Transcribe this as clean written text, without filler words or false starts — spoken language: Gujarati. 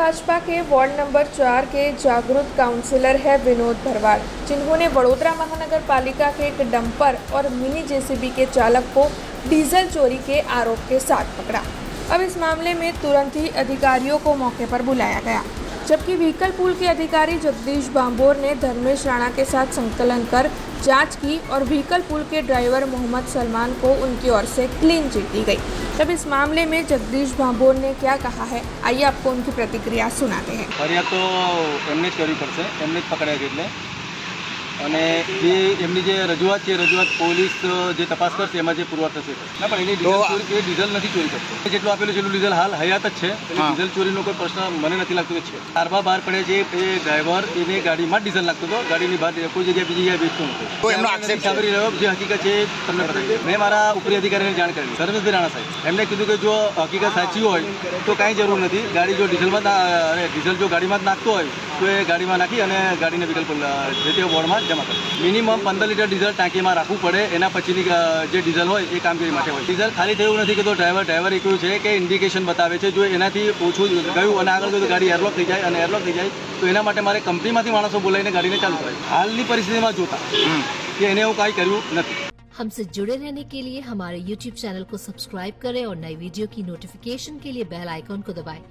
भाजपा के वार्ड नंबर 4 के जागरूक काउंसलर है विनोद भरवाड़, जिन्होंने वडोदरा महानगर पालिका के एक डंपर और मिनी जेसीबी के चालक को डीजल चोरी के आरोप के साथ पकड़ा। अब इस मामले में तुरंत ही अधिकारियों को मौके पर बुलाया गया, जबकि व्हीकल पूल के अधिकारी जगदीश बांबोर ने धर्मेश राणा के साथ संकलन कर जांच की और व्हीकल पूल के ड्राइवर मोहम्मद सलमान को उनकी ओर से क्लीन चिट दी गई। तब इस मामले में जगदीश बांबोर ने क्या कहा है, आइए आपको उनकी प्रतिक्रिया सुनाते हैं। फरियाद तो एमने ज करवी पड़शे, एमने ज पकड़ाया એટલે અને જે એમની જે રજૂઆત છે રજૂઆત પોલીસ જે તપાસ કરશે એમાં જે પુરવાર થશે ના પણ એની ડીઝલ નથી ચોરી કરતો, જેટલું આપેલું છે એટલું ડીઝલ હાલ હયાત જ છે, ડીઝલ ચોરીનો કોઈ પ્રશ્ન મને નથી લાગતો કે છે। કારવા બહાર પડે છે એ ડ્રાઈવર એને ગાડીમાં ડીઝલ નાખતો હતો, ગાડીની બહાર કોઈ જગ્યાએ બીજી જગ્યાએ વેચતો નહોતો, તો એમનો આક્ષેપ સાંભળી રહ્યો જે હકીકત છે તમને બતાવી। મેં મારા ઉપરી અધિકારીને જાણ કરી, ધર્મેશભાઈ રાણા સાહેબ, એમને કીધું કે જો હકીકત સાચી હોય તો કાંઈ જરૂર નથી, ગાડી જો ડીઝલ જો ગાડીમાં જ નાખતો હોય તો એ ગાડીમાં નાખી અને ગાડીને વિકલ્પ જે તે વોર્ડમાં જમા કરે। મિનિમમ 15 લીટર ડીઝલ ટાંકીમાં રાખવું પડે, એના પછીની જે ડીઝલ હોય એ કામગીરી માટે હોય। ડીઝલ ખાલી થયું નથી કે તો ડ્રાઈવર એ કહ્યું છે કે ઇન્ડિકેશન બતાવે છે, જો એનાથી ઓછું ગયું અને આગળ ગયું તો ગાડી એરલોક થઈ જાય, અને એરલોક થઈ જાય તો એના માટે મારે કંપનીમાંથી માણસો બોલાવીને ગાડીને ચાલુ કરાય। હાલની પરિસ્થિતિમાં જોતા કે એને એવું કાંઈ કર્યું નથી। हमसे जुड़े रहने के लिए हमारे YouTube चैनल को सब्सक्राइब करें और नई वीडियो की नोटिफिकेशन के लिए बेल आइकॉन को दबाएं।